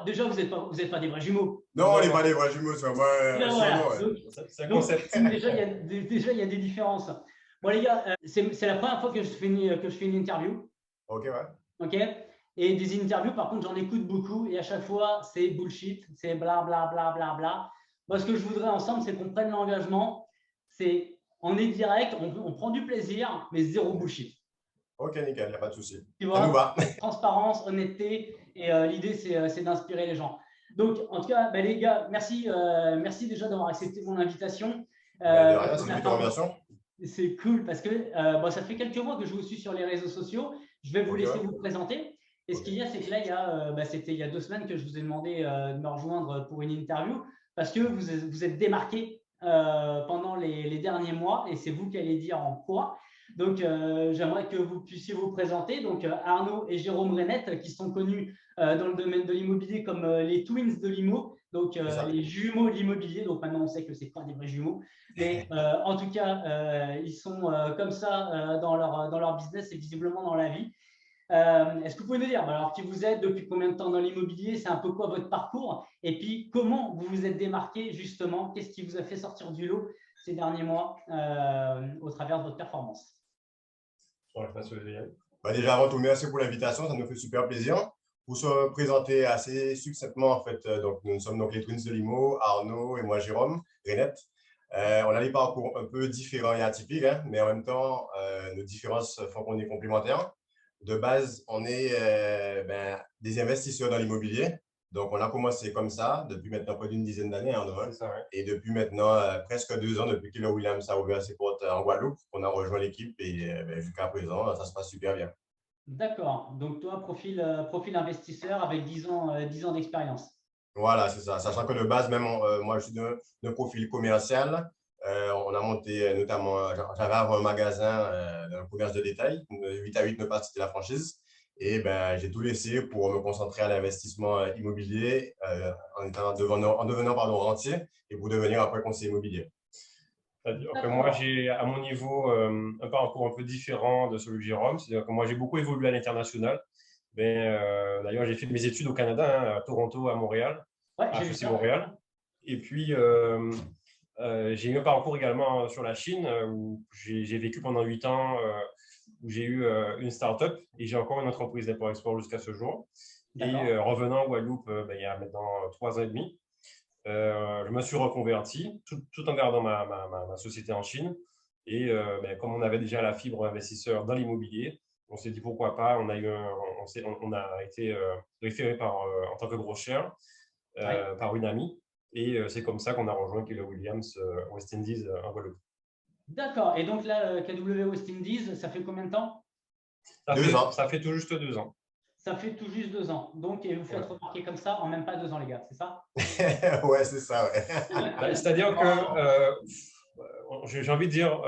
déjà, vous n'êtes pas des vrais jumeaux. Non, on n'est pas des vrais jumeaux, c'est vraiment un Voilà. surnom. C'est un concept. Déjà, il y a des différences. Bon, les gars, c'est la première fois que je fais une interview. Ok, ouais. OK? Et des interviews, par contre, j'en écoute beaucoup et à chaque fois, c'est bullshit, c'est bla bla bla bla bla. Moi, ce que je voudrais ensemble, c'est qu'on prenne l'engagement. On est direct, on prend du plaisir, mais zéro bullshit. Ok, nickel, il n'y a pas de souci. Tu Ça nous vois, va. transparence, honnêteté, et l'idée, c'est d'inspirer les gens. Donc, en tout cas, les gars, merci déjà d'avoir accepté mon invitation. De rien, c'est une information. C'est cool parce que ça fait quelques mois que je vous suis sur les réseaux sociaux. Je vais vous laisser vous présenter. Et ce qu'il y a, c'est que là, c'était il y a 2 semaines que je vous ai demandé de me rejoindre pour une interview parce que vous êtes démarqué pendant les derniers mois et c'est vous qui allez dire en quoi. Donc, j'aimerais que vous puissiez vous présenter. Donc, Arnaud et Jérôme Renette, qui sont connus dans le domaine de l'immobilier comme les twins de l'IMO, donc les jumeaux de l'immobilier. Donc, maintenant, on sait que ce n'est pas des vrais jumeaux. Mais en tout cas, ils sont comme ça dans leur business et visiblement dans la vie. Est-ce que vous pouvez nous dire, alors qui vous êtes, depuis combien de temps dans l'immobilier, c'est un peu quoi votre parcours et puis comment vous vous êtes démarqué justement, qu'est-ce qui vous a fait sortir du lot ces derniers mois au travers de votre performance? Déjà, avant tout, merci pour l'invitation, ça nous fait super plaisir. Pour se présenter assez succinctement, en fait, donc, nous sommes donc les twins de l'IMO, Arnaud et moi, Jérôme Renette. On a des parcours un peu différents et atypiques, hein, mais en même temps, nos différences font qu'on est complémentaires. De base, on est des investisseurs dans l'immobilier. Donc, on a commencé comme ça depuis maintenant près d'une dizaine d'années. Et depuis maintenant presque 2 ans, depuis que Williams a ouvert ses portes en Guadeloupe, on a rejoint l'équipe et jusqu'à présent, ça se passe super bien. D'accord. Donc, toi, profil investisseur avec 10 ans d'expérience. Voilà, c'est ça. Sachant que de base, même moi, je suis d'un profil commercial. On a monté notamment, j'avais avant un magasin dans le commerce de détail, 8 à 8 ne pas citer la franchise. Et j'ai tout laissé pour me concentrer à l'investissement immobilier en devenant rentier et pour devenir après conseiller immobilier. C'est-à-dire que moi, j'ai à mon niveau un parcours un peu différent de celui de Jérôme. C'est-à-dire que moi, j'ai beaucoup évolué à l'international. D'ailleurs, j'ai fait mes études au Canada, hein, à Toronto, à Montréal, à HEC Montréal. Et puis, j'ai eu un parcours également sur la Chine où j'ai vécu pendant 8 ans, où j'ai eu une start-up et j'ai encore une entreprise d'import-export jusqu'à ce jour. Et revenant à Guadeloupe, il y a maintenant 3 ans et demi, je me suis reconverti tout en gardant ma société en Chine. Et comme on avait déjà la fibre investisseur dans l'immobilier, on s'est dit pourquoi pas. On a été référé en tant que broker par une amie. Et c'est comme ça qu'on a rejoint Keller Williams West Indies en Guadeloupe. D'accord. Et donc là, KW West Indies, ça fait combien de temps? 2 ans. Ça fait tout juste 2 ans. Ça fait tout juste 2 ans. Donc, et vous faites remarquer comme ça en même pas 2 ans, les gars, c'est ça? Ouais, c'est ça. Ouais. C'est-à-dire que j'ai envie de dire,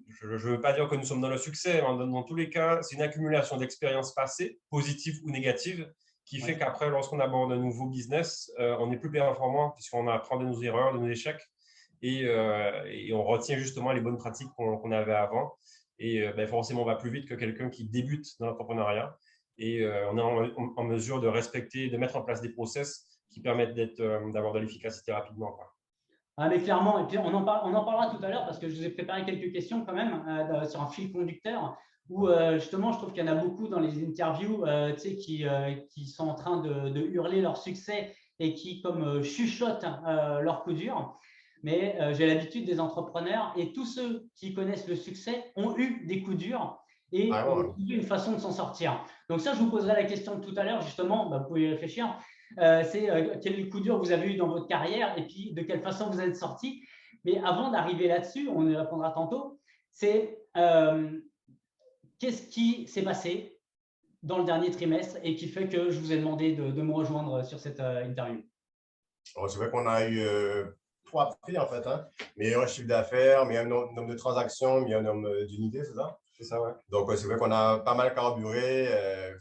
je ne veux pas dire que nous sommes dans le succès, mais dans tous les cas, c'est une accumulation d'expériences passées, positives ou négatives, qui fait qu'après, lorsqu'on aborde un nouveau business, on est plus performant puisqu'on apprend de nos erreurs, de nos échecs et on retient justement les bonnes pratiques qu'on avait avant. Et forcément, on va plus vite que quelqu'un qui débute dans l'entrepreneuriat. Et on est en mesure de respecter, de mettre en place des process qui permettent d'avoir de l'efficacité rapidement, quoi. Ah, mais clairement, et puis on en parlera tout à l'heure parce que je vous ai préparé quelques questions quand même sur un fil conducteur où justement je trouve qu'il y en a beaucoup dans les interviews qui sont en train de hurler leur succès et qui comme chuchotent leur coup dur. Mais j'ai l'habitude des entrepreneurs et tous ceux qui connaissent le succès ont eu des coups durs et ont trouvé une façon de s'en sortir. Donc ça, je vous poserai la question tout à l'heure justement, vous pouvez y réfléchir. C'est quel coup dur vous avez eu dans votre carrière et puis de quelle façon vous êtes sorti. Mais avant d'arriver là-dessus, on y répondra tantôt, c'est qu'est-ce qui s'est passé dans le dernier trimestre et qui fait que je vous ai demandé de me rejoindre sur cette interview. C'est vrai qu'on a eu 3 prix en fait, hein. Meilleur chiffre d'affaires, meilleur nombre de transactions, meilleur nombre d'unités, c'est ça? C'est ça, ouais. Donc, c'est vrai qu'on a pas mal carburé,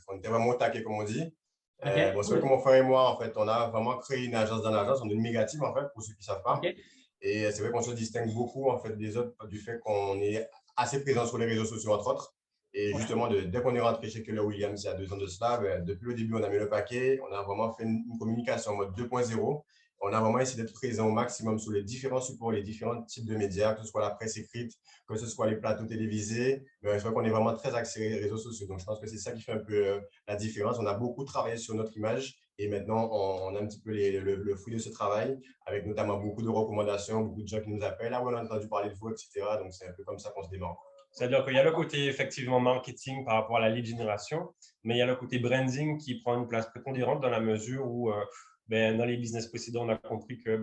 on était vraiment au taquet, comme on dit. Okay, c'est vrai que mon frère et moi, en fait, on a vraiment créé une agence dans l'agence, on est une mégative, en fait, pour ceux qui ne savent pas. Et c'est vrai qu'on se distingue beaucoup, en fait, des autres du fait qu'on est assez présent sur les réseaux sociaux, entre autres. Et justement, dès qu'on est rentré chez Keller Williams il y a 2 ans de cela, depuis le début, on a mis le paquet. On a vraiment fait une communication en mode 2.0. On a vraiment essayé d'être présent au maximum sur les différents supports, les différents types de médias, que ce soit la presse écrite, que ce soit les plateaux télévisés. Mais je crois qu'on est vraiment très axé les réseaux sociaux. Donc, je pense que c'est ça qui fait un peu la différence. On a beaucoup travaillé sur notre image et maintenant, on a un petit peu le fruit de ce travail, avec notamment beaucoup de recommandations, beaucoup de gens qui nous appellent. Ah, ouais, on a entendu parler de vous, etc. Donc, c'est un peu comme ça qu'on se démarque. C'est-à-dire qu'il y a le côté effectivement marketing par rapport à la lead génération, mais il y a le côté branding qui prend une place prépondérante dans la mesure où dans les business précédents, on a compris que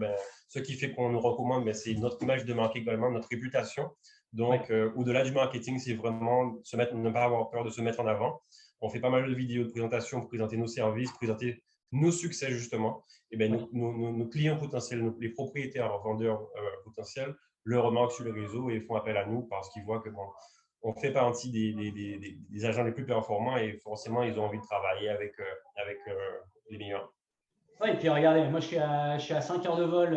ce qui fait qu'on nous recommande, c'est notre image de marque également, notre réputation. Donc, au-delà du marketing, c'est vraiment ne pas avoir peur de se mettre en avant. On fait pas mal de vidéos de présentation pour présenter nos services, présenter nos succès justement. Et nos clients potentiels, les propriétaires, vendeurs potentiels, le remarquent sur le réseau et font appel à nous parce qu'ils voient que on fait partie des agents les plus performants et forcément, ils ont envie de travailler avec les meilleurs. Oui, et puis regardez, moi je suis à 5 heures de vol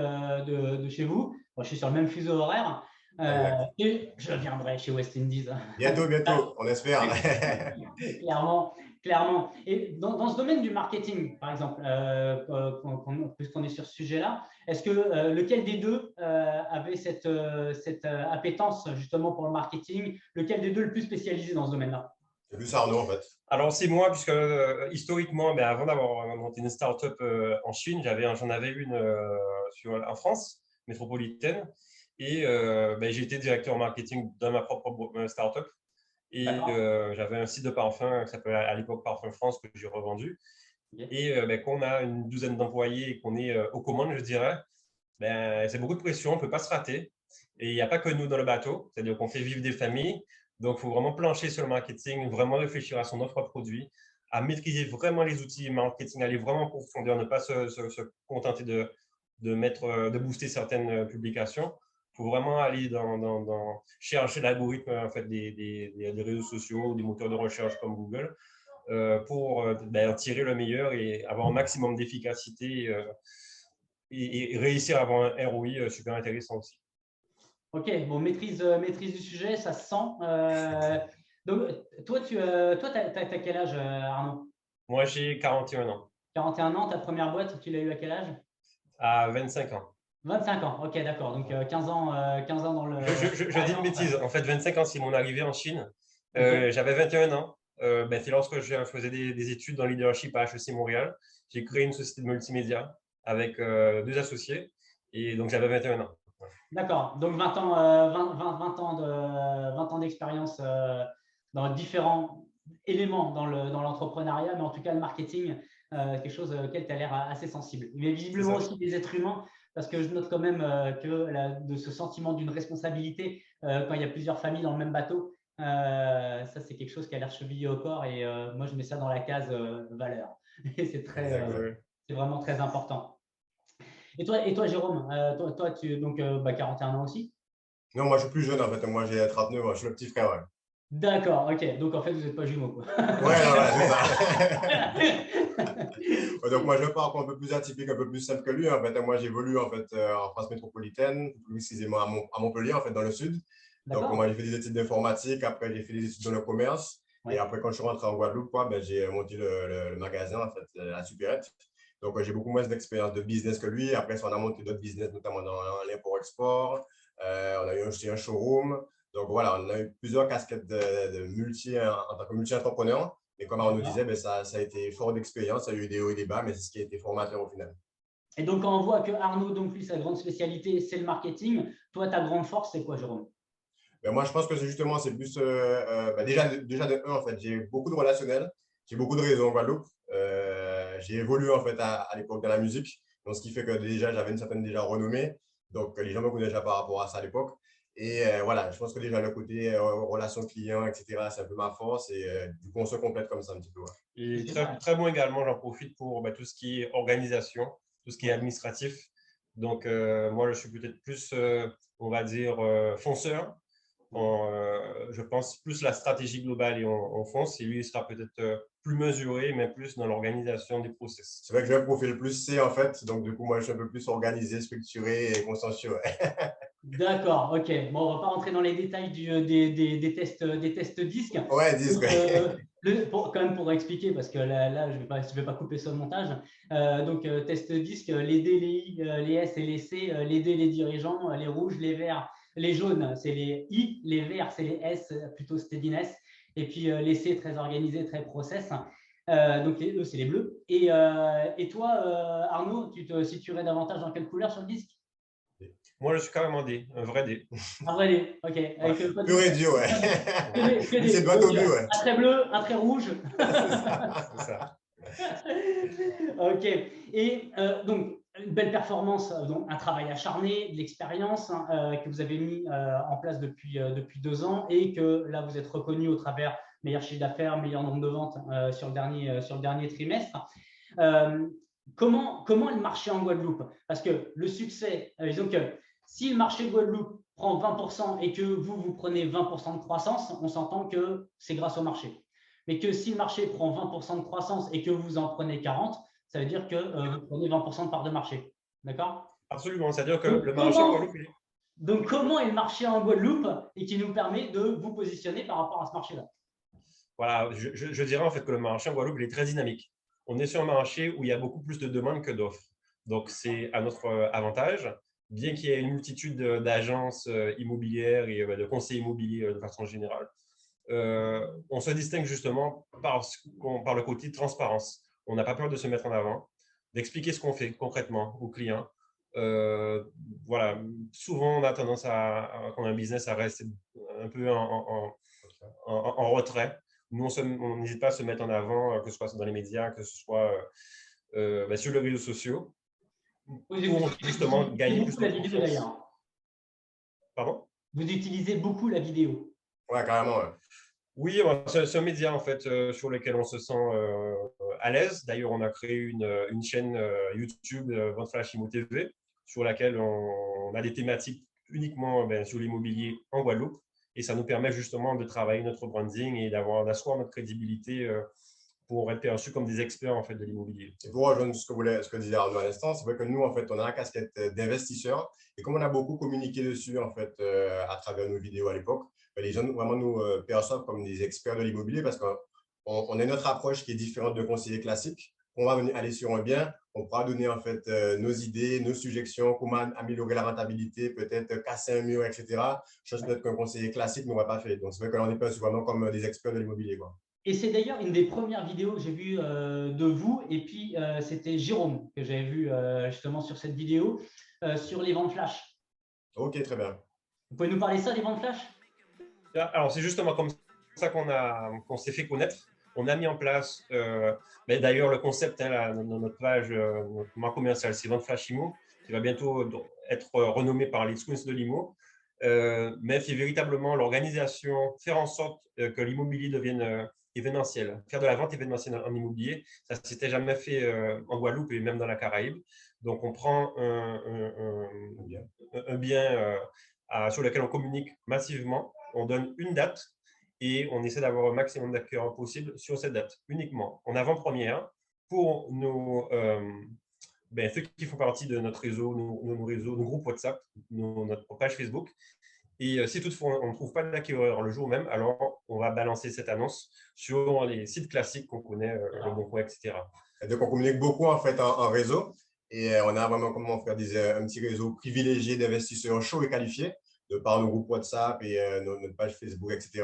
de chez vous. Moi, je suis sur le même fuseau horaire. Et je viendrai chez West Indies. Bientôt, on espère. Clairement. Et dans ce domaine du marketing, par exemple, puisqu'on est sur ce sujet-là, est-ce que lequel des deux avait cette appétence justement pour le marketing? Lequel des deux le plus spécialisé dans ce domaine-là? C'est plus Arnaud, en fait. Alors, c'est moi, puisque historiquement, avant d'avoir monté une start-up en Chine, j'en avais une en France métropolitaine. Et j'ai été directeur marketing dans ma propre start-up. Et j'avais un site de parfum qui s'appelait à l'époque Parfum France que j'ai revendu. Et quand on a une douzaine d'employés et qu'on est aux commandes, je dirais, c'est beaucoup de pression, on ne peut pas se rater. Et il n'y a pas que nous dans le bateau, c'est-à-dire qu'on fait vivre des familles. Donc, il faut vraiment plancher sur le marketing, vraiment réfléchir à son offre produit, à maîtriser vraiment les outils marketing, aller vraiment en profondeur, ne pas se contenter de booster certaines publications. Il faut vraiment aller chercher l'algorithme en fait, des réseaux sociaux, des moteurs de recherche comme Google pour tirer le meilleur et avoir un maximum d'efficacité et réussir à avoir un ROI super intéressant aussi. Ok, bon, maîtrise du sujet, ça se sent. Donc, toi, tu as quel âge, Arnaud? Moi, j'ai 41 ans. 41 ans, ta première boîte, tu l'as eu à quel âge? À 25 ans. 25 ans, ok, d'accord. Donc, 15 ans dans le… Je dis une bêtise. En fait, 25 ans, c'est mon arrivée en Chine. J'avais 21 ans. C'est lorsque je faisais des études dans le leadership à HEC Montréal. J'ai créé une société de multimédia avec 2 associés. Et donc, j'avais 21 ans. D'accord. Donc, 20 ans d'expérience dans différents éléments dans l'entrepreneuriat, mais en tout cas, le marketing, quelque chose auquel tu as l'air assez sensible. Mais visiblement aussi des êtres humains, parce que je note quand même que de ce sentiment d'une responsabilité quand il y a plusieurs familles dans le même bateau, ça, c'est quelque chose qui a l'air chevillé au corps et moi, je mets ça dans la case valeur. Et c'est vraiment très important. Et toi Jérôme, toi tu donc 41 ans aussi? Non, moi je suis plus jeune en fait. Moi j'ai 39 ans, je suis le petit frère. Ouais. D'accord, ok. Donc en fait, vous n'êtes pas jumeaux, quoi. Ouais, c'est ça. Donc moi j'ai un parcours un peu plus atypique, un peu plus simple que lui. En fait, moi j'évolue en fait en France métropolitaine, plus précisément à Montpellier, en fait, dans le sud. Donc moi j'ai fait des études d'informatique, après j'ai fait des études dans le commerce. Et après, quand je suis rentré en Guadeloupe, j'ai monté le magasin, en fait, à Supérette. Donc, j'ai beaucoup moins d'expérience de business que lui. Après, on a monté d'autres business, notamment dans l'import-export. On a eu aussi un showroom. Donc, voilà, on a eu plusieurs casquettes en tant que multi-entrepreneur. Et comme on nous disait, ça a été fort d'expérience. Ça a eu des hauts et des bas, mais c'est ce qui a été formateur au final. Et donc, quand on voit que Arnaud, donc lui, sa grande spécialité, c'est le marketing, toi, ta grande force, c'est quoi, Jérôme? Moi, je pense que c'est plus déjà de un, en fait, j'ai beaucoup de relationnels, j'ai beaucoup de réseaux en Guadeloupe. J'ai évolué en fait à l'époque dans la musique, donc ce qui fait que déjà j'avais une certaine déjà renommée, donc les gens me connaissaient déjà par rapport à ça à l'époque. Et voilà, je pense que déjà le côté relation client, etc., c'est un peu ma force et du coup on se complète comme ça un petit peu. Ouais. Et très bon également, j'en profite pour tout ce qui est organisation, tout ce qui est administratif. Donc moi je suis peut-être plus, on va dire, fonceur. Je pense plus la stratégie globale et on fonce. Et lui, il sera peut-être plus mesuré, mais plus dans l'organisation des process. C'est vrai que j'ai un profil plus C en fait, donc du coup, moi, je suis un peu plus organisé, structuré et consciencieux. D'accord, ok. Bon, on ne va pas rentrer dans les détails des tests disques. Ouais, disque. Quand même pour expliquer, parce que là je ne vais pas couper ça au montage. Donc, test disque, les D, les I, les S et les C, les D, les dirigeants, les rouges, les verts, les jaunes, c'est les I, les verts, c'est les S, plutôt steadiness. Et puis, les C, très organisés, très process. Donc, eux, c'est les bleus. Et toi, Arnaud, tu te situerais davantage dans quelle couleur sur le disque? Moi, je suis carrément D, un vrai D. Un vrai D, ok. Avec Pur et dur, ouais. C'est droit au but, ouais. Un trait bleu, un trait rouge. C'est ça. Ok. Et donc, une belle performance, donc un travail acharné, de l'expérience que vous avez mis en place depuis 2 ans et que là, vous êtes reconnu au travers meilleur chiffre d'affaires, meilleur nombre de ventes sur le dernier trimestre. Comment est le marché en Guadeloupe? Parce que le succès, disons que si le marché de Guadeloupe prend 20% et que vous prenez 20% de croissance, on s'entend que c'est grâce au marché. Mais que si le marché prend 20% de croissance et que vous en prenez 40%, ça veut dire que vous prenez 20% de part de marché. D'accord? Absolument. C'est-à-dire que le marché en Guadeloupe… Donc, comment est le marché en Guadeloupe et qui nous permet de vous positionner par rapport à ce marché-là? Voilà, je dirais en fait que le marché en Guadeloupe il est très dynamique. On est sur un marché où il y a beaucoup plus de demandes que d'offres. Donc, c'est à notre avantage, bien qu'il y ait une multitude d'agences immobilières et de conseillers immobiliers de façon générale. On se distingue justement par le côté de transparence. On n'a pas peur de se mettre en avant, d'expliquer ce qu'on fait concrètement aux clients. Voilà, souvent on a tendance quand on a un business à rester un peu en retrait. Nous, on n'hésite pas à se mettre en avant, que ce soit dans les médias, que ce soit sur les réseaux sociaux, pour justement gagner plus de confiance. Pardon? Vous utilisez beaucoup la vidéo. Ouais, carrément. Ouais. Oui, c'est un média en fait sur lequel on se sent à l'aise. D'ailleurs, on a créé une chaîne YouTube, Vente Flash Immo TV, sur laquelle on a des thématiques uniquement sur l'immobilier en Guadeloupe. Et ça nous permet justement de travailler notre branding et d'asseoir notre crédibilité pour être perçus comme des experts en fait de l'immobilier. Et pour rejoindre ce que disait Arnaud à l'instant, c'est vrai que nous, en fait, on a la casquette d'investisseur. Et comme on a beaucoup communiqué dessus, en fait, à travers nos vidéos à l'époque, les gens vraiment nous perçoivent comme des experts de l'immobilier parce qu'on a notre approche qui est différente de conseiller classique. On va aller sur un bien, on pourra donner en fait nos idées, nos suggestions, comment améliorer la rentabilité, peut-être casser un mur, etc. Chose peut-être qu'un conseiller classique n'aurait pas fait. Donc, c'est vrai que l'on est perçu vraiment comme des experts de l'immobilier, quoi. Et c'est d'ailleurs une des premières vidéos que j'ai vues de vous. Et puis, c'était Jérôme que j'avais vu justement sur cette vidéo sur les ventes flash. Ok, très bien. Vous pouvez nous parler de ça, des ventes flash? Alors, c'est justement comme ça qu'on s'est fait connaître. On a mis en place, d'ailleurs, le concept dans notre page, notre marque commerciale, c'est Vente Flash Immo, qui va bientôt être renommé par les Twins de l'Immo. Mais c'est véritablement l'organisation, faire en sorte que l'immobilier devienne événementiel. Faire de la vente événementielle en immobilier, ça ne s'était jamais fait en Guadeloupe et même dans la Caraïbe. Donc, on prend un bien sur lequel on communique massivement, on donne une date et on essaie d'avoir un maximum d'acquéreurs possible sur cette date, uniquement en avant-première pour ceux qui font partie de notre réseau, nos réseaux, nos groupes WhatsApp, notre page Facebook. Et si toutefois on ne trouve pas d'acquéreur le jour même, alors on va balancer cette annonce sur les sites classiques qu'on connaît, le Bon Coin, etc. Et donc, on communique beaucoup en fait en réseau et on a vraiment comment faire un petit réseau privilégié d'investisseurs chauds et qualifiés de par nos groupes WhatsApp et notre page Facebook, etc.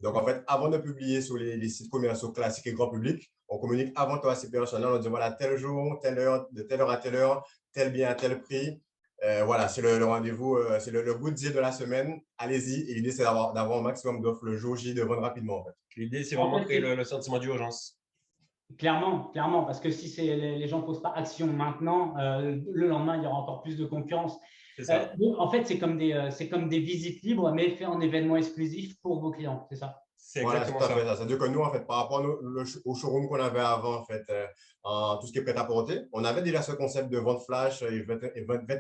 Donc, en fait, avant de publier sur les sites commerciaux classiques et grand public, on communique avant tout à ces personnes-là. On dit voilà, tel jour, telle heure, de telle heure à telle heure, tel bien à tel prix. Voilà, c'est le rendez-vous, c'est le good deal de la semaine. Allez-y. Et l'idée, c'est d'avoir un maximum d'offres le jour J, de vendre rapidement. En fait. L'idée, c'est vraiment créer le sentiment d'urgence. Clairement, parce que si les gens ne posent pas action maintenant, le lendemain, il y aura encore plus de concurrence. En fait, c'est comme des visites libres, mais fait en événement exclusif pour vos clients, c'est ça? C'est Voilà, exactement tout à ça. fait ça. C'est-à-dire que nous, en fait, par rapport au showroom qu'on avait avant, en fait, en tout ce qui est prêt-à-porter, on avait déjà ce concept de vente flash,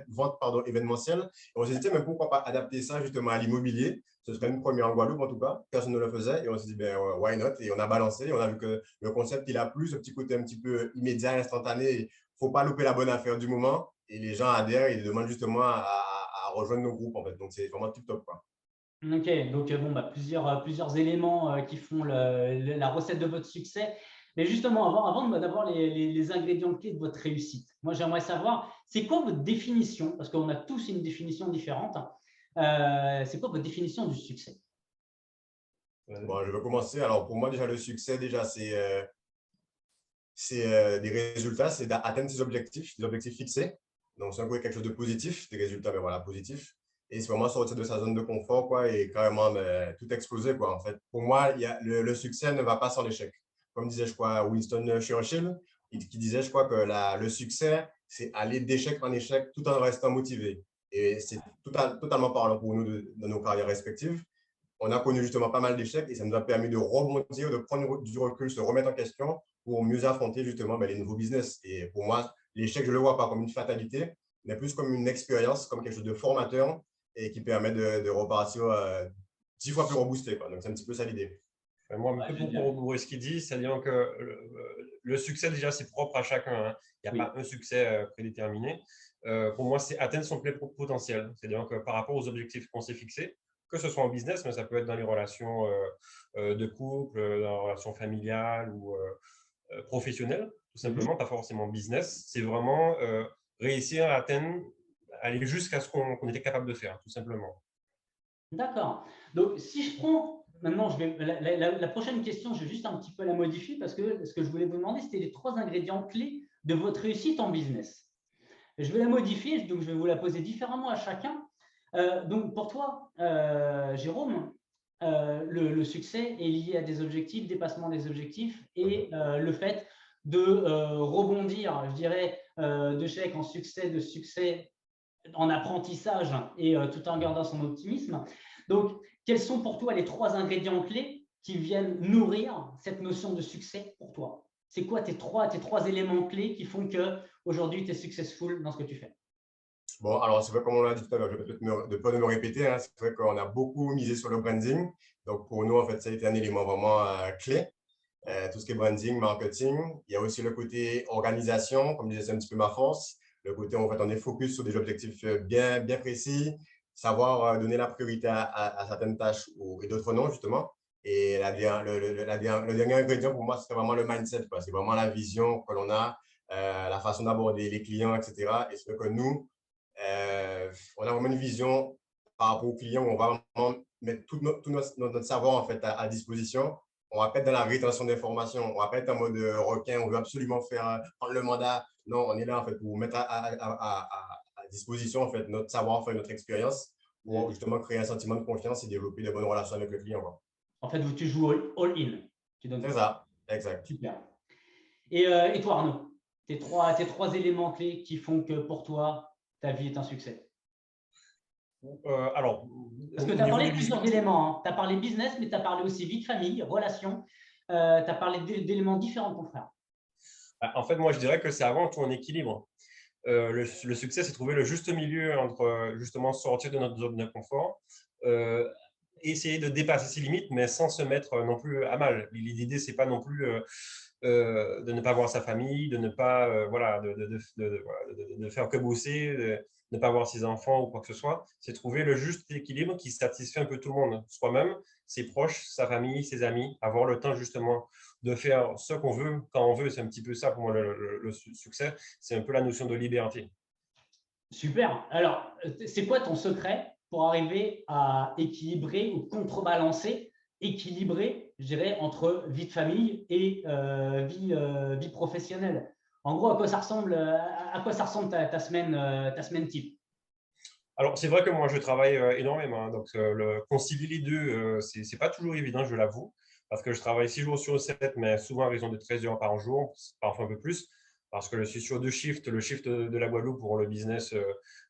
vente pardon, événementielle. Et on s'est dit, mais pourquoi pas adapter ça justement à l'immobilier? Ce serait une première en Guadeloupe, en tout cas. Personne ne le faisait. Et on s'est dit, ben, why not? Et on a balancé. Et on a vu que le concept, il a plu, ce petit côté un petit peu immédiat, instantané. Il ne faut pas louper la bonne affaire du moment. Et les gens adhèrent et demandent justement à rejoindre nos groupes, en fait. Donc, c'est vraiment tip top, quoi. Ok, donc bon, bah, plusieurs éléments qui font la recette de votre succès. Mais justement, avant d'avoir les ingrédients clés de votre réussite, moi j'aimerais savoir, c'est quoi votre définition, parce qu'on a tous une définition différente, c'est quoi votre définition du succès? Bon, je vais commencer. Alors, pour moi, déjà, le succès, déjà, c'est des résultats, c'est d'atteindre ses objectifs, des objectifs fixés. Donc, c'est un peu quelque chose de positif, des résultats, mais voilà, positifs. Et c'est vraiment sortir de sa zone de confort, quoi, et carrément tout exploser, quoi. En fait, pour moi, le succès ne va pas sans l'échec. Comme disait, je crois, Winston Churchill, qui disait, je crois, que le succès, c'est aller d'échec en échec tout en restant motivé. Et c'est totalement parlant pour nous de nos carrières respectives. On a connu justement pas mal d'échecs et ça nous a permis de rebondir, de prendre du recul, se remettre en question pour mieux affronter justement les nouveaux business. Et pour moi, l'échec, je ne le vois pas comme une fatalité, mais plus comme une expérience, comme quelque chose de formateur et qui permet de repartir 10 fois plus reboosté, quoi. Donc, c'est un petit peu ça l'idée. Moi, un peu pour corroborer ce qu'il dit, c'est-à-dire que le succès, déjà, c'est propre à chacun, hein. Il n'y a pas un succès prédéterminé. Pour moi, c'est atteindre son plein potentiel. C'est-à-dire que par rapport aux objectifs qu'on s'est fixés, que ce soit en business, mais ça peut être dans les relations de couple, dans les relations familiales ou professionnelles, tout simplement, pas forcément business. C'est vraiment réussir à atteindre, aller jusqu'à ce qu'on était capable de faire, tout simplement. D'accord. Donc, si je prends, maintenant, la prochaine question, je vais juste un petit peu la modifier parce que ce que je voulais vous demander, c'était les 3 ingrédients clés de votre réussite en business. Je vais la modifier, donc je vais vous la poser différemment à chacun. Donc, pour toi, Jérôme, le succès est lié à des objectifs, dépassement des objectifs et le fait de rebondir, je dirais, d'échec en succès, de succès en apprentissage et tout en gardant son optimisme. Donc, quels sont pour toi les 3 ingrédients clés qui viennent nourrir cette notion de succès pour toi? C'est quoi tes trois éléments clés qui font qu'aujourd'hui, tu es successful dans ce que tu fais? Bon, alors c'est vrai, comme on l'a dit tout à l'heure, je vais peut-être ne pas me répéter, hein, c'est vrai qu'on a beaucoup misé sur le branding. Donc, pour nous, en fait, ça a été un élément vraiment clé. Tout ce qui est branding, marketing. Il y a aussi le côté organisation, comme je disais, c'est un petit peu ma force. Le côté, en fait, on est focus sur des objectifs bien précis, savoir donner la priorité à certaines tâches et d'autres non, justement. Et le dernier ingrédient pour moi, c'est vraiment le mindset, quoi. C'est vraiment la vision que l'on a, la façon d'aborder les clients, etc. Et c'est que nous, on a vraiment une vision par rapport aux clients où on va vraiment mettre tout notre savoir en fait, à disposition. On va pas être dans la rétention d'informations. On va pas être en mode requin. On veut absolument faire prendre le mandat. Non, on est là en fait pour mettre à disposition en fait notre savoir-faire, notre expérience pour justement créer un sentiment de confiance et développer de bonnes relations avec le client, quoi. En fait, tu joues all-in. Tu donnes C'est tout. ça, exact. Super. Et toi, Arnaud, tes trois éléments clés qui font que pour toi, ta vie est un succès? Alors, Parce que tu as parlé de plusieurs éléments. Hein. Tu as parlé business, mais tu as parlé aussi vie de famille, relations. Tu as parlé d'éléments différents de ton frère. En fait, moi, je dirais que c'est avant tout un équilibre. Le succès, c'est trouver le juste milieu entre justement sortir de notre zone de confort, essayer de dépasser ses limites, mais sans se mettre non plus à mal. L'idée, c'est pas non plus de ne pas voir sa famille, de ne pas voilà, de faire que bosser, de ne pas voir ses enfants ou quoi que ce soit. C'est trouver le juste équilibre qui satisfait un peu tout le monde, soi-même, ses proches, sa famille, ses amis, avoir le temps justement de faire ce qu'on veut quand on veut. C'est un petit peu ça pour moi le succès. C'est un peu la notion de liberté. Super. Alors, c'est quoi ton secret pour arriver à équilibrer ou contrebalancer, équilibrer, je dirais, entre vie de famille et vie professionnelle? En gros, à quoi ça ressemble ta semaine type? Alors, c'est vrai que moi, je travaille énormément. Hein, donc, concilier les deux, c'est pas toujours évident, je l'avoue, parce que je travaille 6 jours sur 7, mais souvent à raison de 13 heures par jour, parfois un peu plus, parce que je suis sur 2 shifts, le shift de la Guadeloupe pour le business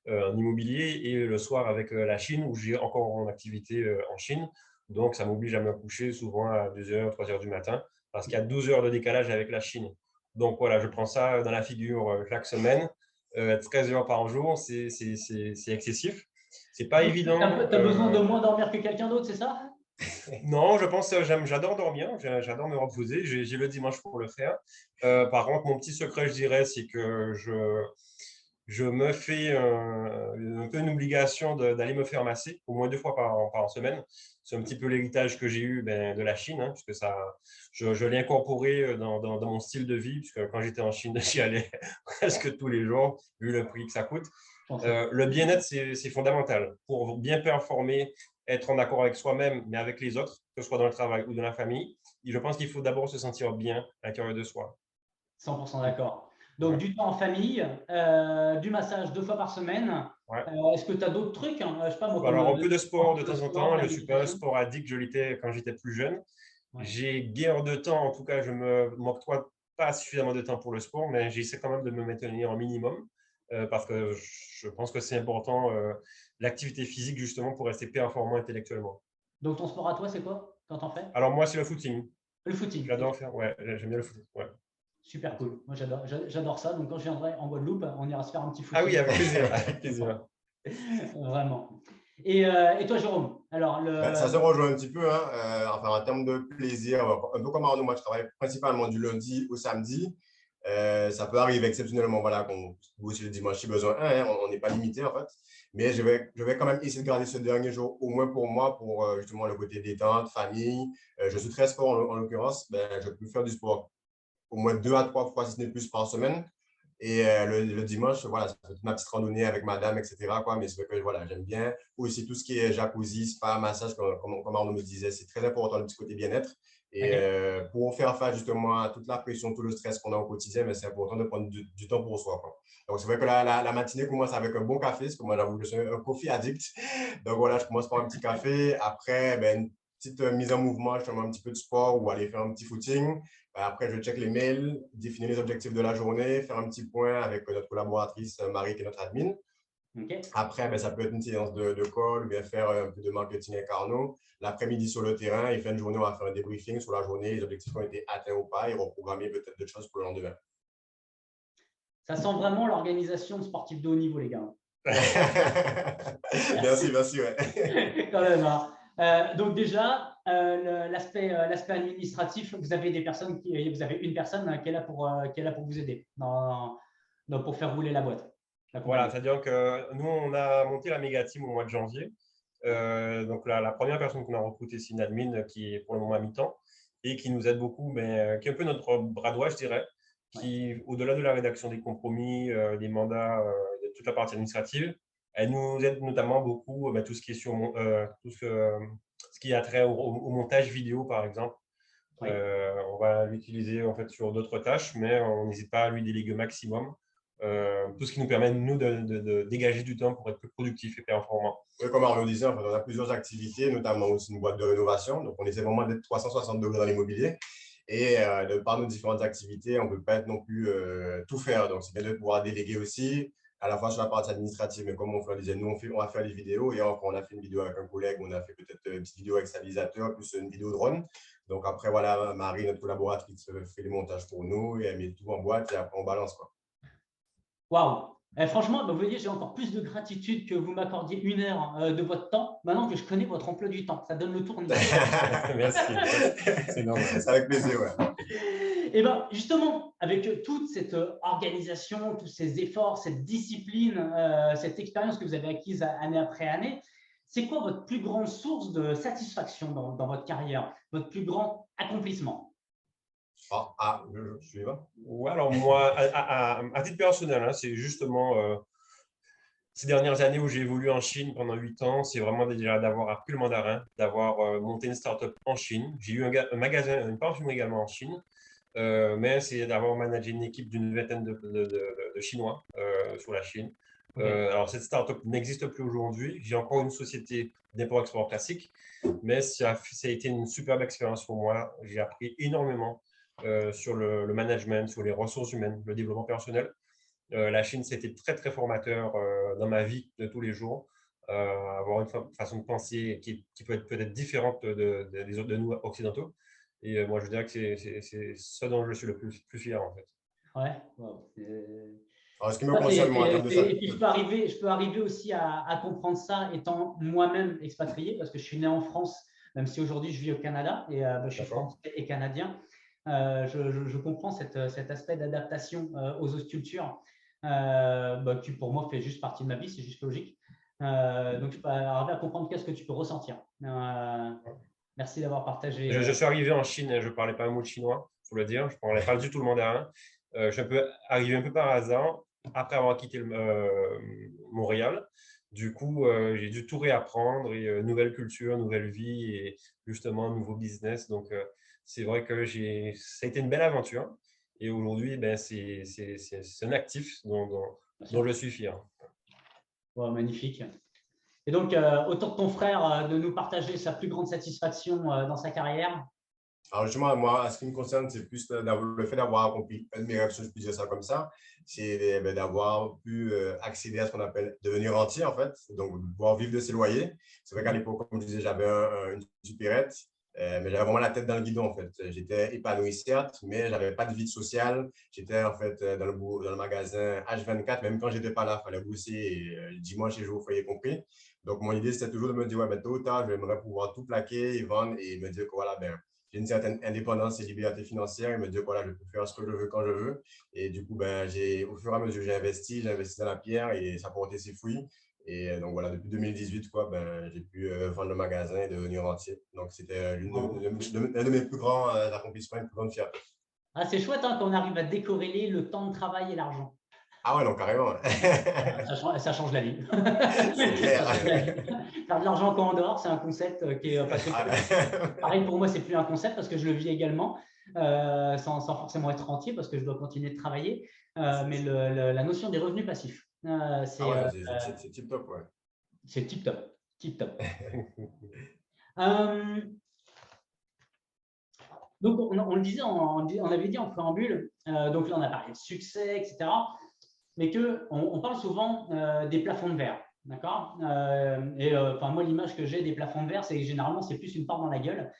en immobilier et le soir avec la Chine, où j'ai encore mon activité en Chine. Donc, ça m'oblige à me coucher souvent à 2h, 3h du matin parce qu'il y a 12 heures de décalage avec la Chine. Donc, voilà, je prends ça dans la figure chaque semaine. 13 heures par jour, c'est excessif. C'est pas évident. Tu as besoin de moins dormir que quelqu'un d'autre, c'est ça? Non, je pense que j'adore dormir, j'adore me reposer, j'ai le dimanche pour le faire. Par contre, mon petit secret, je dirais, c'est que je me fais un peu une obligation d'aller me faire masser au moins 2 fois par semaine. C'est un petit peu l'héritage que j'ai eu de la Chine, hein, puisque je l'ai incorporé dans mon style de vie, puisque quand j'étais en Chine, j'y allais presque tous les jours, vu le prix que ça coûte. Le bien-être, c'est fondamental pour bien performer, être en accord avec soi-même, mais avec les autres, que ce soit dans le travail ou dans la famille. Et je pense qu'il faut d'abord se sentir bien à l'intérieur de soi. 100% d'accord. Donc, du temps en famille, du massage 2 fois par semaine. Ouais. Est-ce que tu as d'autres trucs, hein? Je sais pas, moi, Alors, un peu de sport de temps en temps. Je ne suis pas un méditation. sport addict, je l'étais quand j'étais plus jeune. Ouais. J'ai guère de temps, en tout cas, je ne m'octroie pas suffisamment de temps pour le sport, mais j'essaie quand même de me maintenir au minimum parce que je pense que c'est important, l'activité physique, justement, pour rester performant intellectuellement. Donc, ton sport à toi, c'est quoi quand t'en fais? Alors, moi, c'est le footing. Le footing. J'adore faire, ouais, j'aime bien le footing. Ouais. Super cool. Moi, j'adore ça. Donc, quand je viendrai en Guadeloupe, on ira se faire un petit footing. Ah oui, avec plaisir. Avec plaisir. Vraiment. Et toi, Jérôme? Alors, Ça se rejoint un petit peu, hein, enfin, en termes de plaisir, un peu comme Arnaud, moi je travaille principalement du lundi au samedi. Ça peut arriver exceptionnellement, voilà, qu'on aussi le dimanche si besoin, hein, on n'est pas limité en fait. Mais je vais quand même essayer de garder ce dernier jour au moins pour moi, pour justement le côté détente, famille. Je suis très sport en l'occurrence, je peux faire du sport au moins 2 à 3 fois, si ce n'est plus par semaine. Et le dimanche, voilà, ça fait ma petite randonnée avec madame, etc. Quoi. Mais c'est vrai que voilà, j'aime bien aussi tout ce qui est jacuzzi, spa, massage, comme Arnaud me disait, c'est très important le petit côté bien-être. Et pour faire face justement à toute la pression, tout le stress qu'on a au quotidien, mais c'est important de prendre du temps pour soi. Quoi. Donc c'est vrai que la matinée commence avec un bon café, parce que moi j'avoue que je suis un coffee addict. Donc voilà, je commence par un petit café. Après, une petite mise en mouvement, je fais un petit peu de sport ou aller faire un petit footing. Après, je check les mails, définir les objectifs de la journée, faire un petit point avec notre collaboratrice Marie, qui est notre admin. Okay. Après, ça peut être une séance de call, ou bien faire un peu de marketing avec Arnaud. L'après-midi sur le terrain, et fin de journée, on va faire un débriefing sur la journée, les objectifs qui ont été atteints ou pas, et reprogrammer peut-être d'autres choses pour le lendemain. Ça sent vraiment l'organisation de sportifs de haut niveau, les gars. Merci, ouais. Quand même, hein. Donc déjà, l'aspect administratif, vous avez une personne qui est là pour vous aider pour faire rouler la boîte. Voilà, c'est-à-dire que nous, on a monté la méga team au mois de janvier. Donc la première personne qu'on a recrutée, c'est une admin qui est pour le moment à mi-temps et qui nous aide beaucoup, mais qui est un peu notre bras droit, je dirais, qui, au-delà de la rédaction des compromis, des mandats, de toute la partie administrative, elle nous aide notamment beaucoup tout ce qui est sur ce qui a trait au montage vidéo, par exemple. Oui. On va l'utiliser en fait sur d'autres tâches, mais on n'hésite pas à lui déléguer au maximum. Tout ce qui nous permet, nous, de dégager du temps pour être plus productif et performant. Oui, comme Arnaud disait, en fait, on a plusieurs activités, notamment aussi une boîte de rénovation. Donc, on essaie vraiment d'être 360 degrés dans l'immobilier. Et de par nos différentes activités, on ne peut pas être non plus tout faire. Donc, c'est bien de pouvoir déléguer aussi, à la fois sur la partie administrative. Mais comme on disait, nous, on va faire des vidéos. Et on a fait une vidéo avec un collègue, on a fait peut-être une petite vidéo avec stabilisateur, plus une vidéo drone. Donc, après, voilà, Marie, notre collaboratrice, fait les montages pour nous et elle met tout en boîte et après, on balance, quoi. Waouh! Franchement, vous voyez, j'ai encore plus de gratitude que vous m'accordiez 1 heure de votre temps, maintenant que je connais votre emploi du temps. Ça donne le tournis. Merci. C'est normal. C'est avec plaisir, ouais. Et bien, justement, avec toute cette organisation, tous ces efforts, cette discipline, cette expérience que vous avez acquise année après année, c'est quoi votre plus grande source de satisfaction dans votre carrière, votre plus grand accomplissement? Je suis là. Ouais, alors moi, à titre personnel, hein, c'est justement ces dernières années où j'ai évolué en Chine pendant 8 ans, c'est vraiment déjà d'avoir appris le mandarin, d'avoir monté une start-up en Chine. J'ai eu un magasin, une parfumerie également en Chine, mais c'est d'avoir managé une équipe d'une vingtaine de Chinois sur la Chine. Okay. Alors, cette start-up n'existe plus aujourd'hui. J'ai encore une société d'import-export classique, mais ça a été une superbe expérience pour moi. J'ai appris énormément sur le management, sur les ressources humaines, le développement personnel. La Chine, c'était très, très formateur dans ma vie de tous les jours. avoir une façon de penser qui peut être peut-être différente des autres de nous occidentaux. Et moi, je dirais que c'est ce dont je suis le plus fier, en fait. Ouais. Wow. Alors, ce qui me concerne, moi, en termes de ça. Et puis je peux arriver aussi à comprendre ça étant moi-même expatrié, parce que je suis né en France, même si aujourd'hui je vis au Canada et je suis français et canadien. Je comprends cet aspect d'adaptation aux autres cultures qui pour moi fait juste partie de ma vie, c'est juste logique. Donc je peux arriver à comprendre qu'est-ce que tu peux ressentir. Merci d'avoir partagé. Je suis arrivé en Chine, je ne parlais pas un mot de chinois, il faut le dire, je ne parlais pas du tout le mandarin. Je suis arrivé un peu par hasard après avoir quitté Montréal. Du coup, j'ai dû tout réapprendre, et nouvelle culture, nouvelle vie et justement nouveau business. Donc, c'est vrai que ça a été une belle aventure. Et aujourd'hui, ben, c'est un actif dont je suis fier. Wow, magnifique. Et donc, autant que ton frère de nous partager sa plus grande satisfaction dans sa carrière. Alors justement, moi, ce qui me concerne, c'est plus le fait d'avoir accompli un de mes rêves, si je puis dire ça comme ça, c'est d'avoir pu accéder à ce qu'on appelle devenir rentier, en fait, donc pouvoir vivre de ses loyers. C'est vrai qu'à l'époque, comme je disais, j'avais une supérette, mais j'avais vraiment la tête dans le guidon, en fait. J'étais épanoui, certes, mais je n'avais pas de vie sociale. J'étais, en fait, dans le magasin H24, même quand je n'étais pas là, il fallait bosser, et dimanche et jour au foyer compris. Donc, mon idée, c'était toujours de me dire, ouais, ben, tôt ou tard, j'aimerais pouvoir tout plaquer et vendre et me dire que voilà, ben, j'ai une certaine indépendance et liberté financière et me dire voilà, je peux faire ce que je veux quand je veux. Et du coup, ben, au fur et à mesure, j'ai investi dans la pierre et ça a porté ses fruits. Et donc voilà, depuis 2018, quoi, ben, j'ai pu vendre le magasin et devenir rentier. Donc c'était un de mes plus grands accomplissements, une plus grande fierté. Ah, c'est chouette hein, quand on arrive à décorréler le temps de travail et l'argent. Ah ouais, non, carrément. Ça change la vie. C'est clair. Faire de l'argent quand on dort, c'est un concept qui est passé. Pareil, pour moi, c'est plus un concept parce que je le vis également, sans forcément être rentier parce que je dois continuer de travailler. Mais la notion des revenus passifs, c'est tip top, ouais. C'est tip top. Tip top. Donc, on le disait, on avait dit en préambule, donc là, on a parlé de succès, etc. Mais on parle souvent des plafonds de verre. D'accord. Enfin, moi, l'image que j'ai des plafonds de verre, c'est que généralement, c'est plus une porte dans la gueule.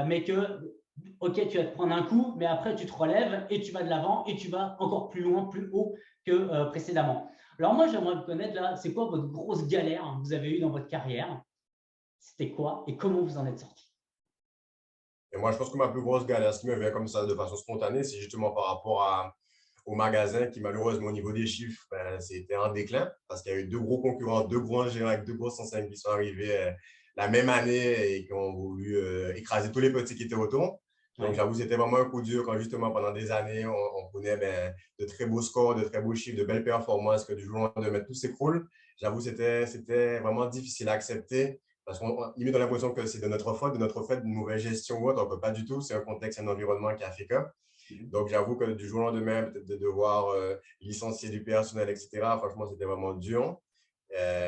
Mais que, OK, tu vas te prendre un coup, mais après, tu te relèves et tu vas de l'avant et tu vas encore plus loin, plus haut que précédemment. Alors, moi, j'aimerais vous connaître, là, c'est quoi votre grosse galère que vous avez eue dans votre carrière? C'était quoi et comment vous en êtes sorti? Et moi, je pense que ma plus grosse galère, ce qui me vient comme ça de façon spontanée, c'est justement par rapport au magasin qui, malheureusement, au niveau des chiffres, ben, c'était en déclin parce qu'il y a eu deux gros concurrents, deux grands géants avec deux grosses enseignes qui sont arrivés la même année et qui ont voulu écraser tous les petits qui étaient autour. Donc, j'avoue, c'était vraiment un coup dur quand, justement, pendant des années, on prenait de très beaux scores, de très beaux chiffres, de belles performances, que du jour au lendemain, tout s'écroule. J'avoue, c'était vraiment difficile à accepter. Parce qu'on limite, on a l'impression que c'est de notre faute, d'une mauvaise gestion ou autre. On ne peut pas du tout. C'est un contexte, un environnement qui a fait que. Donc, j'avoue que du jour au lendemain, peut-être de devoir licencier du personnel, etc., franchement, c'était vraiment dur.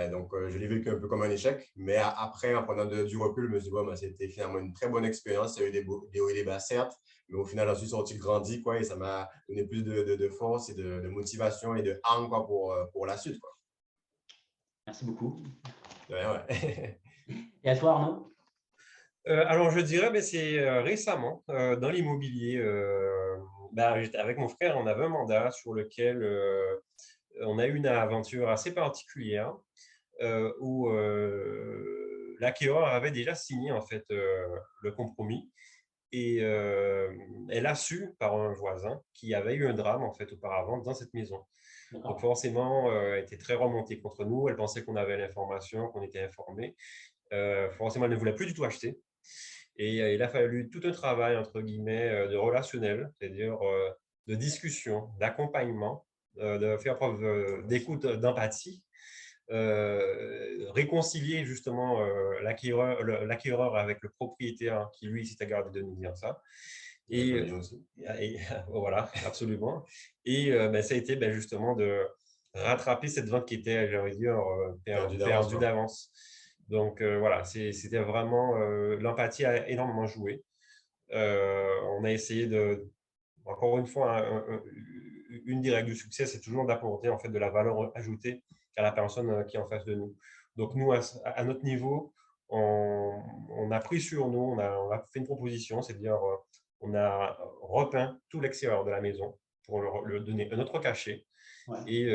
Donc, je l'ai vécu un peu comme un échec. Mais après, en prenant du recul, je me suis dit, bon, ben, c'était finalement une très bonne expérience. Il y a eu des hauts et des bas, certes. Mais au final, j'en suis sorti grandi, quoi, et ça m'a donné plus de force et de motivation et de hargne, quoi, pour la suite, quoi. Merci beaucoup. Ouais, ouais. Et à toi, Arnaud? Alors, je dirais, ben, c'est récemment, dans l'immobilier, avec mon frère, on avait un mandat sur lequel on a eu une aventure assez particulière où l'acquéreur avait déjà signé en fait le compromis et elle a su par un voisin qu'il y avait eu un drame en fait auparavant dans cette maison. Donc forcément, elle était très remontée contre nous. Elle pensait qu'on avait l'information, qu'on était informé. Forcément, elle ne voulait plus du tout acheter. Et il a fallu tout un travail, entre guillemets, de relationnel, c'est-à-dire de discussion, d'accompagnement, de faire preuve d'écoute, d'empathie, réconcilier justement l'acquéreur avec le propriétaire qui, lui, s'était gardé de nous dire ça. Et voilà, absolument. Et ça a été justement de rattraper cette vente qui était, j'aurais dit, perdue d'avance. Donc voilà, c'était vraiment l'empathie a énormément joué. On a essayé encore une fois, une des règles du succès, c'est toujours d'apporter en fait de la valeur ajoutée à la personne qui est en face de nous. Donc, nous, à notre niveau, on a pris sur nous, on a fait une proposition, c'est-à-dire on a repeint tout l'extérieur de la maison pour leur donner un autre cachet et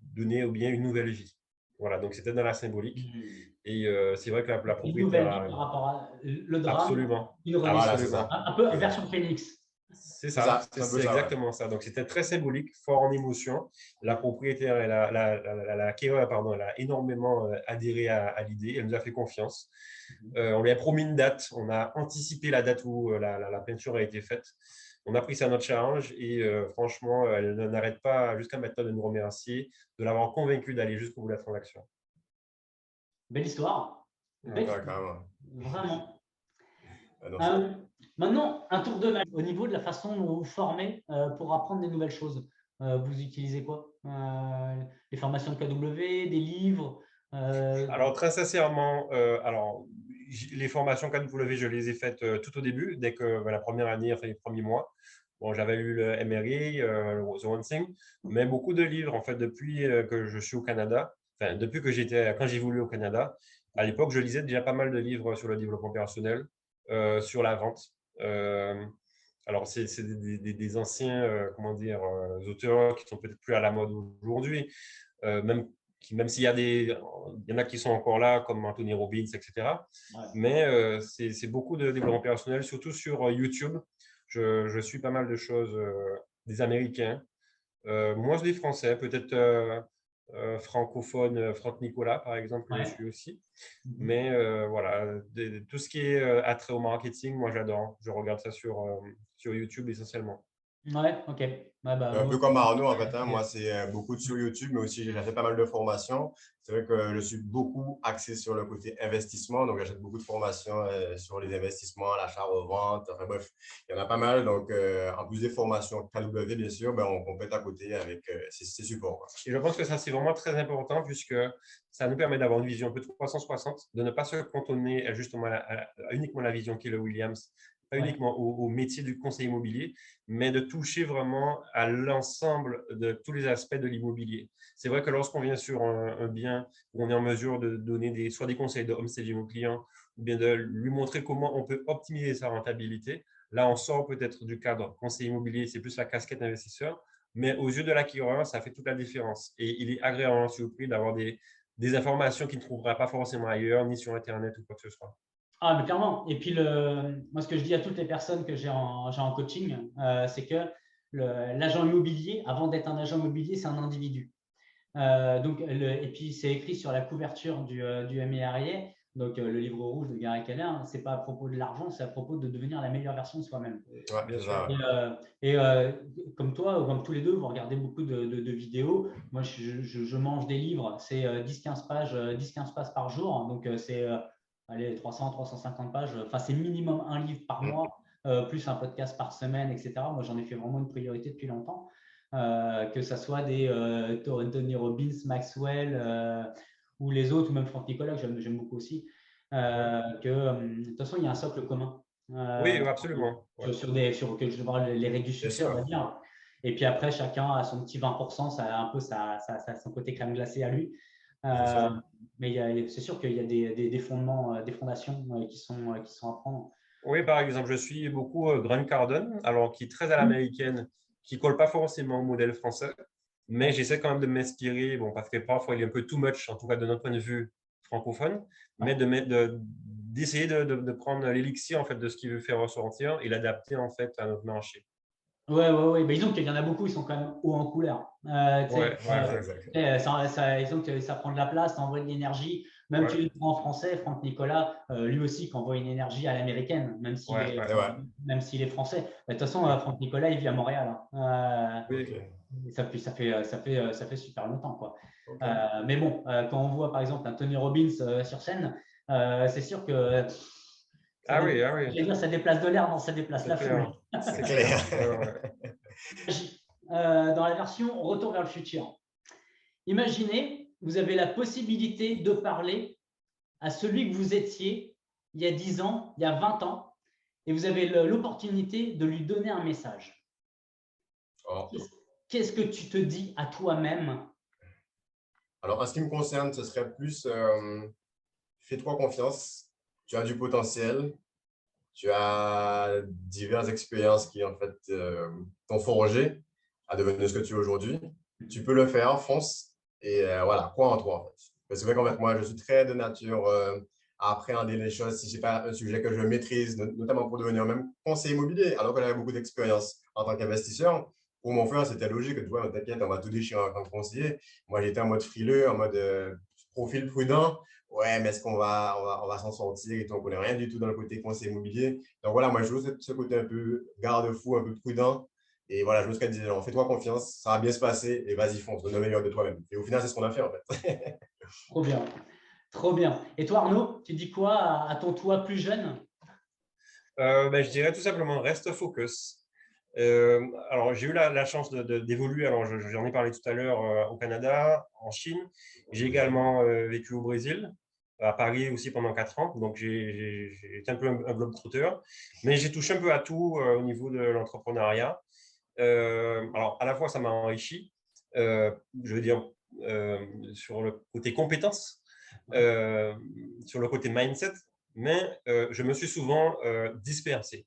donner au bien une nouvelle vie. Voilà, donc c'était dans la symbolique. Et c'est vrai que la Une propriétaire nouvelle vie par rapport à le drame, absolument, une renaissance. Voilà, c'est absolument. ça. Un peu Exact. version Phoenix. C'est C'est ça, ça, c'est un peu c'est ça, ouais. exactement ça. Donc, c'était très symbolique, fort en émotion. La propriétaire, l'acquéreur, pardon, elle a énormément adhéré à l'idée. Elle nous a fait confiance. On lui a promis une date. On a anticipé la date où la peinture a été faite. On a pris ça à notre charge et franchement, elle n'arrête pas jusqu'à maintenant de nous remercier, de l'avoir convaincu d'aller jusqu'au bout de la transaction. Belle histoire. Belle Ouais, histoire. carrément. Vraiment. Non, Maintenant, un tour de magie au niveau de la façon dont vous formez pour apprendre des nouvelles choses. Vous utilisez quoi? Les formations de KW, des livres? Alors, très sincèrement, les formations KW, je les ai faites tout au début, dès que la première année, enfin les premiers mois. Bon, j'avais lu le MRI, le The One Thing, mais beaucoup de livres, en fait, depuis que je suis au Canada, enfin, depuis que quand j'ai voulu au Canada, à l'époque, je lisais déjà pas mal de livres sur le développement personnel, sur la vente. Alors, c'est des anciens, comment dire, auteurs qui sont peut-être plus à la mode aujourd'hui, même s'il y en a qui sont encore là, comme Anthony Robbins, etc. Mais c'est beaucoup de développement personnel, surtout sur YouTube. Je suis pas mal de choses des Américains. Moi, je dis français, peut-être francophone, Franck Nicolas, par exemple, que je suis aussi. Mais voilà, tout ce qui est attrait au marketing, moi, j'adore. Je regarde ça sur YouTube essentiellement. Ouais, ok. Un peu comme Arnaud, en fait, hein, moi, c'est beaucoup sur YouTube, mais aussi j'ai fait pas mal de formations. C'est vrai que je suis beaucoup axé sur le côté investissement, donc j'achète beaucoup de formations sur les investissements, l'achat-revente, enfin bref, il y en a pas mal. Donc, en plus des formations KW, bien sûr, ben, on complète à côté avec ces supports, quoi. Et je pense que ça, c'est vraiment très important puisque ça nous permet d'avoir une vision un peu 360, de ne pas se cantonner justement uniquement la vision Keller Williams, pas uniquement au métier du conseil immobilier, mais de toucher vraiment à l'ensemble de tous les aspects de l'immobilier. C'est vrai que lorsqu'on vient sur un bien où on est en mesure de donner soit des conseils de homestaging au client, ou bien de lui montrer comment on peut optimiser sa rentabilité, là, on sort peut-être du cadre conseil immobilier, c'est plus la casquette investisseur. Mais aux yeux de l'acquéreur, ça fait toute la différence. Et il est agréablement surpris d'avoir des informations qu'il ne trouvera pas forcément ailleurs, ni sur Internet ou quoi que ce soit. Ah, mais clairement. Et puis, moi, ce que je dis à toutes les personnes que j'ai en coaching, c'est que l'agent immobilier, avant d'être un agent immobilier, c'est un individu. Et puis, c'est écrit sur la couverture du MIRIA, donc le livre rouge de Gary Keller, ce n'est pas à propos de l'argent, c'est à propos de devenir la meilleure version de soi-même. Ouais, bien sûr. Et comme toi, comme tous les deux, vous regardez beaucoup de vidéos. Moi, je mange des livres, c'est 10-15 pages, 10-15 pages par jour. Donc, c'est 300-350 pages. Enfin, c'est minimum un livre par mois, plus un podcast par semaine, etc. Moi, j'en ai fait vraiment une priorité depuis longtemps. Que ce soit des Anthony Robbins, Maxwell ou les autres, ou même Franck Nicolas, que j'aime beaucoup aussi. De toute façon, il y a un socle commun. Oui, absolument. Sur que je vois les règles du succès, on va dire. Et puis après, chacun a son petit 20%, ça a un peu son côté crème glacée à lui. Mais c'est sûr qu'il y a des fondements, des fondations qui sont à prendre. Oui, par exemple, je suis beaucoup Grant Cardone, alors qui est très à l'américaine, qui ne colle pas forcément au modèle français, mais j'essaie quand même de m'inspirer, bon, parce que parfois il est un peu too much, en tout cas de notre point de vue francophone, mais d'essayer de prendre l'élixir en fait, de ce qu'il veut faire ressortir et l'adapter en fait à notre marché. Ouais. Mais disons qu'il y en a beaucoup, ils sont quand même hauts en couleur. Disons que ça prend de la place, ça envoie de l'énergie. Même tu le prends en français, Franck Nicolas, lui aussi, qui envoie une énergie à l'américaine, même s'il est français. De toute façon, Franck Nicolas, il vit à Montréal. Ça fait super longtemps, quoi. Mais bon, quand on voit par exemple un Tony Robbins sur scène, c'est sûr que ça déplace de l'air, non, ça déplace la foule. C'est clair. Dans la version Retour vers le futur. Imaginez, vous avez la possibilité de parler à celui que vous étiez il y a 10 ans, il y a 20 ans, et vous avez l'opportunité de lui donner un message. Qu'est-ce que tu te dis à toi-même Alors, en ce qui me concerne, ce serait plus fais-toi confiance, tu as du potentiel, tu as diverses expériences qui, en fait, t'ont forgé à devenir ce que tu es aujourd'hui. Tu peux le faire, fonce, et voilà, crois en toi, en fait. Parce que c'est vrai qu'en fait, moi, je suis très de nature à appréhender les choses si ce n'est pas un sujet que je maîtrise, notamment pour devenir même conseiller immobilier, alors que j'avais beaucoup d'expérience en tant qu'investisseur. Pour mon frère, c'était logique, tu vois, t'inquiète, on va tout déchirer en tant que conseiller. Moi, j'étais en mode frileux, en mode profil prudent. Ouais, mais est-ce qu'on va s'en sortir et tout, on ne connaît rien du tout dans le côté conseil immobilier. Donc voilà, moi, je joue ce côté un peu garde-fou, un peu prudent. Et voilà, je me serais dit, fais-toi confiance, ça va bien se passer et vas-y, fonce, donne le meilleur de toi-même. Et au final, c'est ce qu'on a fait en fait. Trop bien. Trop bien. Et toi, Arnaud, tu dis quoi à ton toi plus jeune? Je dirais tout simplement, reste focus. Alors, j'ai eu la chance d'évoluer. Alors, j'en ai parlé tout à l'heure au Canada, en Chine. J'ai également vécu au Brésil, à Paris aussi pendant 4 ans. Donc, j'ai été un peu un globe-trotter. Mais j'ai touché un peu à tout au niveau de l'entrepreneuriat. Alors, à la fois, ça m'a enrichi, je veux dire, sur le côté compétences, sur le côté mindset, mais je me suis souvent dispersé.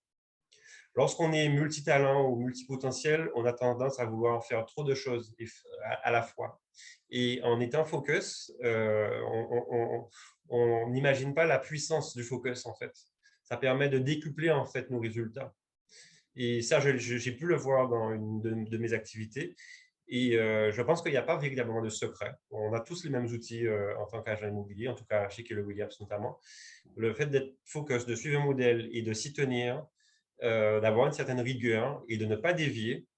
Lorsqu'on est multitalent ou multipotentiel, on a tendance à vouloir faire trop de choses à la fois. Et en étant focus, on n'imagine pas la puissance du focus, en fait. Ça permet de décupler, en fait, nos résultats. Et ça, j'ai pu le voir dans une de mes activités. Et je pense qu'il n'y a pas véritablement de secret. On a tous les mêmes outils en tant qu'agent immobilier, en tout cas chez Keller Williams notamment. Le fait d'être focus, de suivre un modèle et de s'y tenir, d'avoir une certaine rigueur et de ne pas dévier.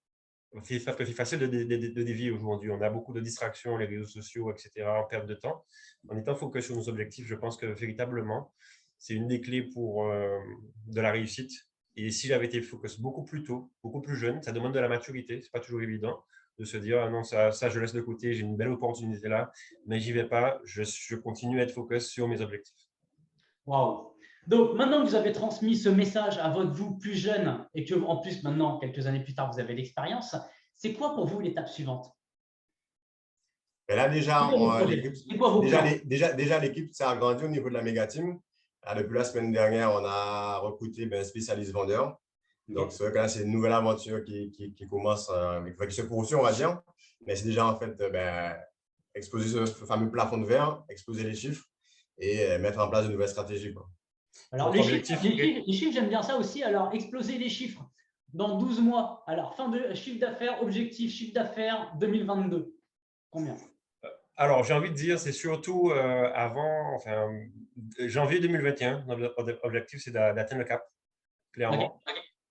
C'est facile de dévier aujourd'hui. On a beaucoup de distractions, les réseaux sociaux, etc., en perte de temps. En étant focus sur nos objectifs, je pense que véritablement, c'est une des clés pour de la réussite. Et si j'avais été focus beaucoup plus tôt, beaucoup plus jeune, ça demande de la maturité. C'est pas toujours évident de se dire ah non, ça je laisse de côté, j'ai une belle opportunité là, mais j'y vais pas, je continue à être focus sur mes objectifs. Waouh! Donc, maintenant que vous avez transmis ce message à votre vous plus jeune et que, en plus, maintenant, quelques années plus tard, vous avez l'expérience, c'est quoi pour vous l'étape suivante? Mais là, C'est quoi vos plans? l'équipe s'est agrandie au niveau de la méga team. Depuis la semaine dernière, on a recruté un spécialiste vendeur. Donc, c'est vrai que là, c'est une nouvelle aventure qui commence, qui se poursuit, on va dire. Mais c'est déjà en fait exploser ce fameux plafond de verre, exploser les chiffres et mettre en place de nouvelles stratégies, quoi. Alors, les chiffres, j'aime bien ça aussi. Alors, exploser les chiffres dans 12 mois. Alors, fin de chiffre d'affaires, objectif chiffre d'affaires 2022. Combien? Alors, j'ai envie de dire, c'est surtout janvier 2021. Notre objectif, c'est d'atteindre le cap, clairement.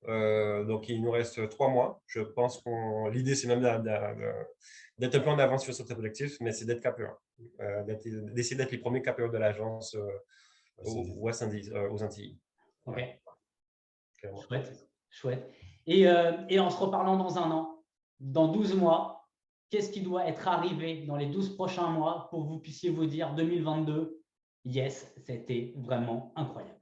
Okay. Donc, il nous reste 3 mois. Je pense l'idée, c'est même d'être un peu en avance sur cet objectif, mais c'est d'être capeur, d'essayer d'être les premiers capeurs de l'agence aux Antilles. OK. Ouais. Chouette. Et en se reparlant dans 1 an, dans 12 mois, qu'est-ce qui doit être arrivé dans les 12 prochains mois pour que vous puissiez vous dire 2022, yes, c'était vraiment incroyable?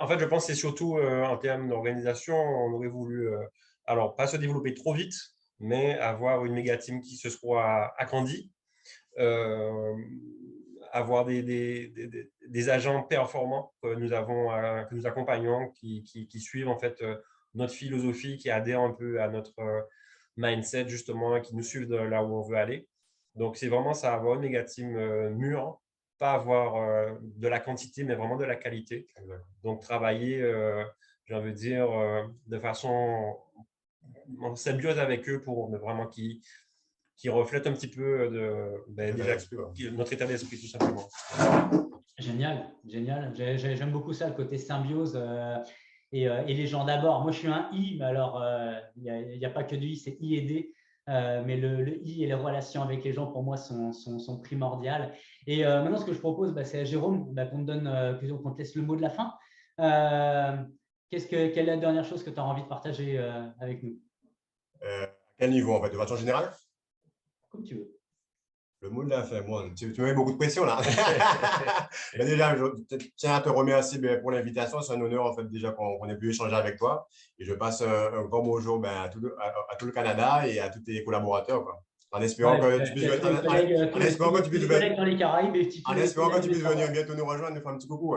En fait, je pense que c'est surtout en termes d'organisation, on aurait voulu, alors pas se développer trop vite, mais avoir une méga team qui se soit agrandie, avoir des agents performants que nous accompagnons, qui suivent en fait notre philosophie, qui adhèrent un peu à notre mindset justement, qui nous suivent de là où on veut aller. Donc, c'est vraiment ça, avoir une méga team mûre, pas avoir de la quantité, mais vraiment de la qualité. Donc, travailler, j'ai envie de dire, de façon en symbiose avec eux pour vraiment qui reflète un petit peu notre état d'esprit, tout simplement. Génial. J'aime beaucoup ça, le côté symbiose et les gens d'abord. Moi, je suis un I, mais alors, il n'y a pas que du I, c'est I et D. Mais le I et les relations avec les gens, pour moi, sont primordiales. Et maintenant, ce que je propose, c'est à Jérôme qu'on te laisse le mot de la fin. Quelle est la dernière chose que tu as envie de partager avec nous? À quel niveau, en fait, de façon générale? Comme tu veux. Le mot de la fin, bon, tu mets beaucoup de pression là. Mais déjà, je tiens à te remercier pour l'invitation. C'est un honneur en fait déjà qu'on ait pu échanger avec toi. Et je passe un grand bonjour à tout le Canada et à tous tes collaborateurs, quoi. En espérant que tu puisses collègues dans les Caraïbes et en espérant que tu puisses venir bientôt nous rejoindre, nous faire un petit coucou.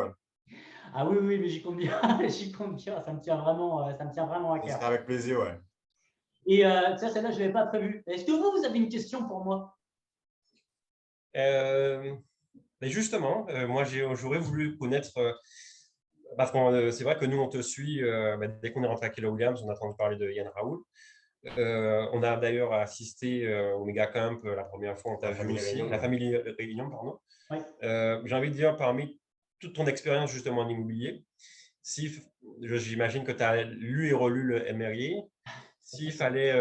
Ah oui, oui, mais j'y compte bien. J'y compte bien. Ça me tient vraiment à cœur. Ce sera avec plaisir, ouais. Et ça, celle-là, je ne l'avais pas prévu. Est-ce que vous avez une question pour moi? Mais justement, moi, j'aurais voulu connaître, parce que c'est vrai que nous, on te suit, dès qu'on est rentré à Keller Williams, on a entendu parler de Yann Raoul. On a d'ailleurs assisté au Mega Camp la première fois, on t'a vu aussi, la famille Réunion, pardon. Oui. J'ai envie de dire, parmi toute ton expérience justement en immobilier, j'imagine que tu as lu et relu le MRI, s'il fallait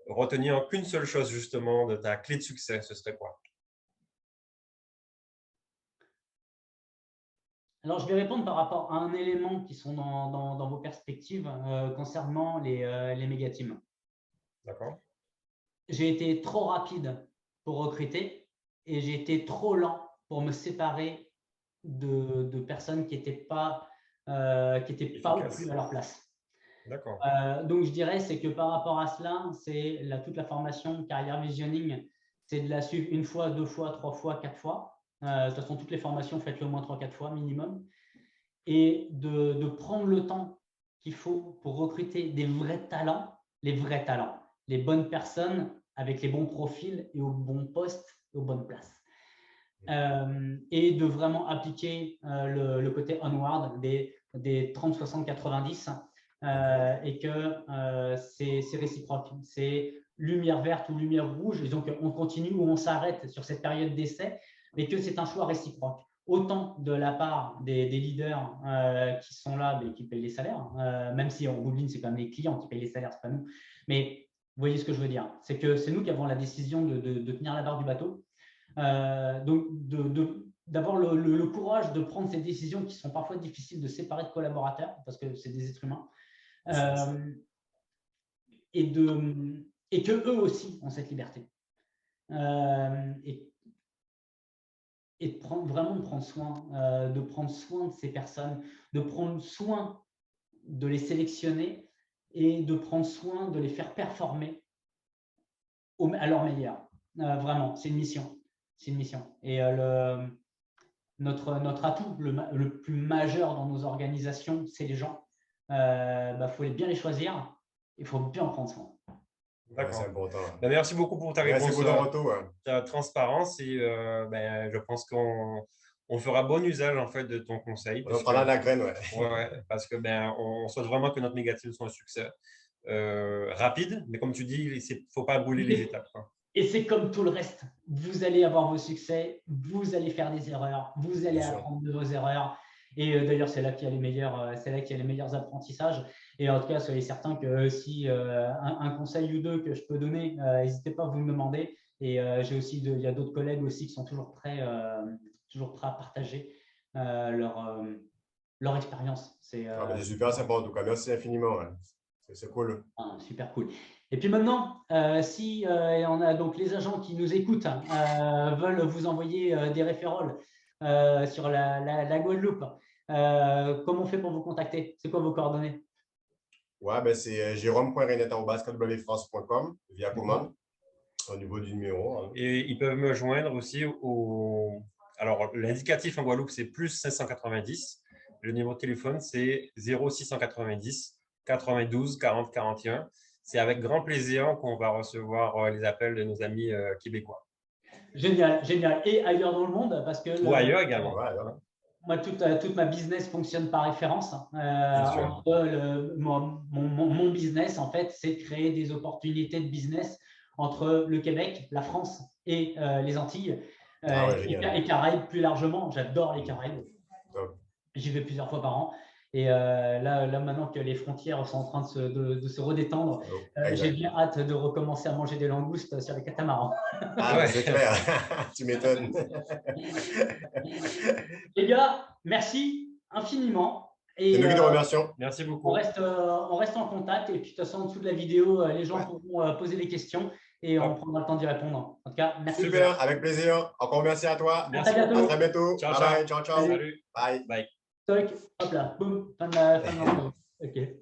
retenir qu'une seule chose justement de ta clé de succès, ce serait quoi? Alors, je vais répondre par rapport à un élément qui sont dans vos perspectives concernant les méga-teams. D'accord. J'ai été trop rapide pour recruter et j'ai été trop lent pour me séparer de personnes qui n'étaient pas au plus à leur place. D'accord. Donc, je dirais c'est que par rapport à cela, c'est toute la formation carrière visioning, c'est de la suivre une fois, deux fois, trois fois, quatre fois. De toute façon, toutes les formations, faites-le au moins 3-4 fois minimum. Et de prendre le temps qu'il faut pour recruter des vrais talents, les bonnes personnes avec les bons profils et au bon poste, aux bonnes places. Et de vraiment appliquer le côté onward des 30, 60, 90 et que c'est réciproque. C'est lumière verte ou lumière rouge. Et donc, on continue ou on s'arrête sur cette période d'essai, mais que c'est un choix réciproque. Autant de la part des leaders qui sont là, mais qui payent les salaires, même si en bout de ligne, c'est quand même les clients qui payent les salaires, c'est pas nous. Mais vous voyez ce que je veux dire, c'est que c'est nous qui avons la décision de tenir la barre du bateau. Donc, d'avoir le courage de prendre ces décisions qui sont parfois difficiles, de séparer de collaborateurs, parce que c'est des êtres humains, et que eux aussi ont cette liberté. Et de prendre soin de ces personnes, de prendre soin de les sélectionner et de prendre soin de les faire performer à leur meilleur. Vraiment, c'est une mission. C'est une mission. Et notre atout le plus majeur dans nos organisations, c'est les gens. Faut bien les choisir. Il faut bien en prendre soin. D'accord. C'est important. Merci beaucoup pour ta réponse, pour ton retour, ta transparence. Et je pense qu'on fera bon usage en fait de ton conseil. On prendra la graine, parce que on souhaite vraiment que notre méga-team soit un succès rapide. Mais comme tu dis, il ne faut pas brûler les étapes. Et c'est comme tout le reste. Vous allez avoir vos succès, vous allez faire des erreurs, vous allez apprendre de vos erreurs. Et d'ailleurs, c'est là qu'il y a les meilleurs apprentissages. Et en tout cas, soyez certains que si un conseil ou deux que je peux donner, n'hésitez pas à vous me demander. Et il y a d'autres collègues aussi qui sont toujours prêts à partager leur expérience. C'est super sympa en tout cas. Merci infiniment. C'est cool. Super cool. Et puis maintenant, si on a donc les agents qui nous écoutent veulent vous envoyer des référoles sur la Guadeloupe, comment on fait pour vous contacter? C'est quoi vos coordonnées? C'est jérôme.renet@wfrance.com via commande au niveau du numéro. Et ils peuvent me joindre aussi alors, l'indicatif en Guadeloupe, c'est plus 590. Le numéro de téléphone, c'est 0690 92 40 41. C'est avec grand plaisir qu'on va recevoir les appels de nos amis québécois. Génial, génial. Et ailleurs dans le monde, parce que… Ou ailleurs également. Moi, toute ma business fonctionne par référence. Mon business, en fait, c'est de créer des opportunités de business entre le Québec, la France et les Antilles et Caraïbes plus largement. J'adore les Caraïbes. J'y vais plusieurs fois par an. Et là, maintenant que les frontières sont en train de se redétendre, j'ai bien hâte de recommencer à manger des langoustes sur les catamarans. C'est clair, tu m'étonnes. Les gars, merci infiniment. Et nous qui te remercions. Merci beaucoup. On reste en contact. Et puis, de toute façon, en dessous de la vidéo, les gens pourront poser des questions et on prendra le temps d'y répondre. En tout cas, merci. Super, avec plaisir. Encore merci à toi. Merci. À très bientôt. Ciao, bye. Ciao. Salut. Bye. Bye. Hop là, boum, fin de la vidéo. OK.